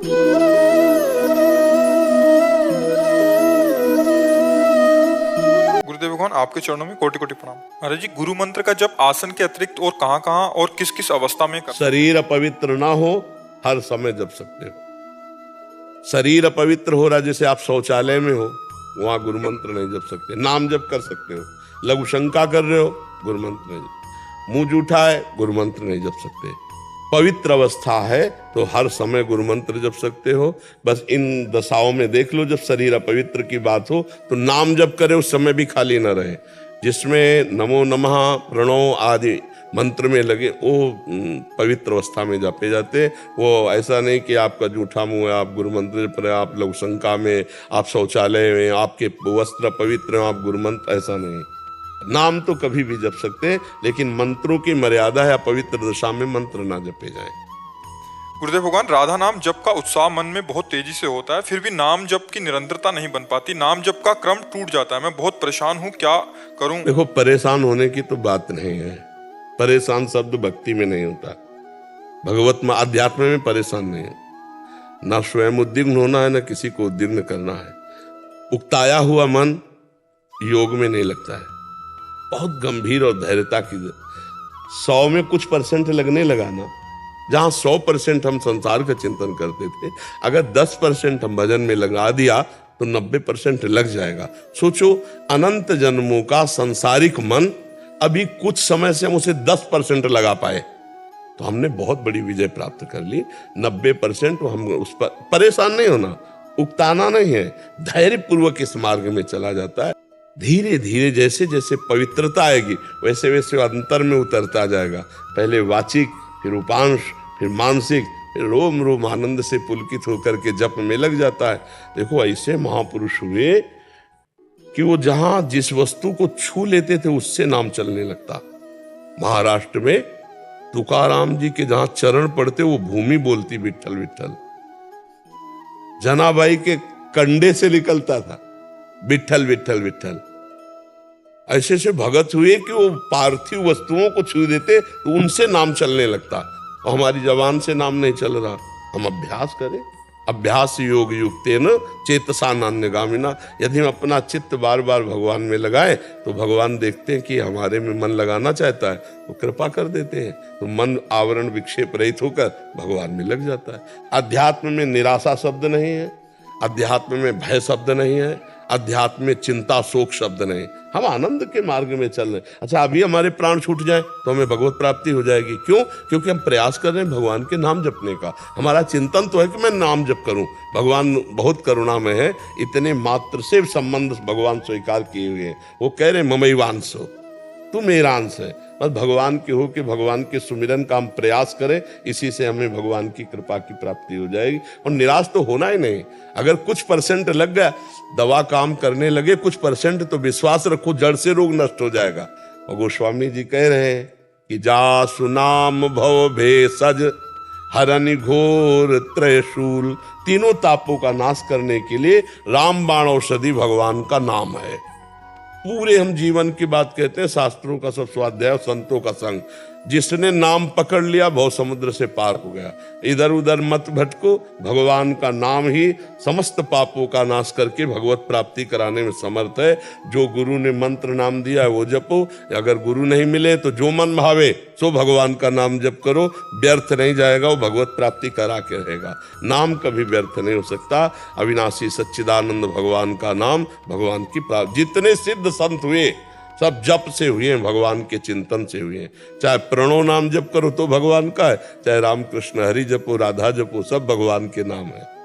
गुरुदेव भगवान, आपके चरणों में कोटि कोटि प्रणाम। महाराज जी, गुरु मंत्र का जप आसन के अतिरिक्त और कहाँ और किस किस अवस्था में कर? शरीर अपवित्र ना हो, हर समय जप सकते हो। शरीर अपवित्र हो रहा, जैसे आप शौचालय में हो, वहां गुरु मंत्र नहीं जप सकते। नाम जप कर सकते हो। लघु शंका कर रहे हो, गुरु मंत्र नहीं जप। मुंह जूठा है, गुरु मंत्र नहीं जप सकते। पवित्र अवस्था है तो हर समय गुरु मंत्र जप सकते हो। बस इन दशाओं में देख लो, जब शरीर अपवित्र की बात हो तो नाम जप करे, उस समय भी खाली न रहे। जिसमें नमो नमः, प्रणव आदि मंत्र में लगे, वो पवित्र अवस्था में जपे जाते। वो ऐसा नहीं कि आपका जूठा मुंह है, आप गुरु मंत्र जप रहे, आप लघु शंका में, आप शौचालय में, आपके वस्त्र पवित्र हैं, आप गुरु मंत्र, ऐसा नहीं। नाम तो कभी भी जप सकते हैं, लेकिन मंत्रों की मर्यादा है, पवित्र दशा में मंत्र ना जपे जाएं। गुरुदेव भगवान, राधा नाम जप का उत्साह मन में बहुत तेजी से होता है, फिर भी नाम जप की निरंतरता नहीं बन पाती। नाम जप का क्रम टूट जाता है। मैं बहुत परेशान हूँ, क्या करूँ? देखो, परेशान होने की तो बात नहीं है। परेशान शब्द भक्ति में नहीं होता, भगवत में, अध्यात्म में परेशान नहीं है। ना स्वयं उद्विग्न होना है, ना किसी को उद्विग्न करना है। उकताया हुआ मन योग में नहीं लगता है। बहुत गंभीर और धैर्यता की 100 में कुछ परसेंट लगने लगा ना, जहां 100% हम संसार का चिंतन करते थे, अगर 10% हम भजन में लगा दिया तो 90% लग जाएगा। सोचो, अनंत जन्मों का संसारिक मन, अभी कुछ समय से हम उसे 10% लगा पाए तो हमने बहुत बड़ी विजय प्राप्त कर ली। 90% हम उस पर परेशान नहीं होना, उकताना नहीं है, धैर्य पूर्वक इस मार्ग में चला जाता है। धीरे धीरे जैसे जैसे पवित्रता आएगी, वैसे वैसे अंतर में उतरता जाएगा। पहले वाचिक, फिर उपांश, फिर मानसिक, फिर रोम रोम आनंद से पुलकित होकर के जप में लग जाता है। देखो, ऐसे महापुरुष हुए कि वो जहां जिस वस्तु को छू लेते थे उससे नाम चलने लगता। महाराष्ट्र में तुकाराम जी के जहां चरण पड़ते, वो भूमि बोलती विठ्ठल विठ्ठल। जनाबाई के कंडे से निकलता था विठ्ठल विठ्ठल विठ्ठल। ऐसे से भगत हुए कि वो पार्थिव वस्तुओं को छू देते तो उनसे नाम चलने लगता। और हमारी जबान से नाम नहीं चल रहा, हम अभ्यास करें। अभ्यास योग युक्तेन चेतसा नान्यगामिना। यदि हम अपना चित्त बार बार भगवान में लगाएं तो भगवान देखते हैं कि हमारे में मन लगाना चाहता है, तो कृपा कर देते हैं। तो मन आवरण विक्षेप रहित होकर भगवान में लग जाता है। अध्यात्म में निराशा शब्द नहीं है, अध्यात्म में भय शब्द नहीं है, अध्यात्म में चिंता शोक शब्द नहीं। हम आनंद के मार्ग में चल रहे। अच्छा, अभी हमारे प्राण छूट जाए तो हमें भगवत प्राप्ति हो जाएगी। क्यों? क्योंकि हम प्रयास कर रहे हैं भगवान के नाम जपने का। हमारा चिंतन तो है कि मैं नाम जप करूं। भगवान बहुत करुणा में है, इतने मात्र से संबंध भगवान स्वीकार किए हुए हैं। वो कह रहे ममैवांश हो, तू मेरा अंश है। बस भगवान के हो कि भगवान के सुमिरन का हम प्रयास करें, इसी से हमें भगवान की कृपा की प्राप्ति हो जाएगी। और निराश तो होना ही नहीं। अगर कुछ परसेंट लग गया, दवा काम करने लगे, कुछ परसेंट तो विश्वास रखो, जड़ से रोग नष्ट हो जाएगा। और गोस्वामी जी कह रहे हैं कि जा सुनाम भव भेषज हरनि घोर त्रयशूल। तीनों तापों का नाश करने के लिए रामबाण औषधि भगवान का नाम है। पूरे हम जीवन की बात कहते हैं, शास्त्रों का सब स्वाध्याय, संतों का संग। जिसने नाम पकड़ लिया भव समुद्र से पार हो गया। इधर उधर मत भटको, भगवान का नाम ही समस्त पापों का नाश करके भगवत प्राप्ति कराने में समर्थ है। जो गुरु ने मंत्र नाम दिया है वो जपो। अगर गुरु नहीं मिले तो जो मन भावे सो भगवान का नाम जप करो, व्यर्थ नहीं जाएगा, वो भगवत प्राप्ति करा के रहेगा। नाम कभी व्यर्थ नहीं हो सकता। अविनाशी सच्चिदानंद भगवान का नाम, भगवान की प्राप्ति। जितने सिद्ध संत हुए सब जप से हुए हैं, भगवान के चिंतन से हुए हैं। चाहे प्रणव नाम जप करो तो भगवान का है, चाहे रामकृष्ण हरि जपो, राधा जपो, सब भगवान के नाम है।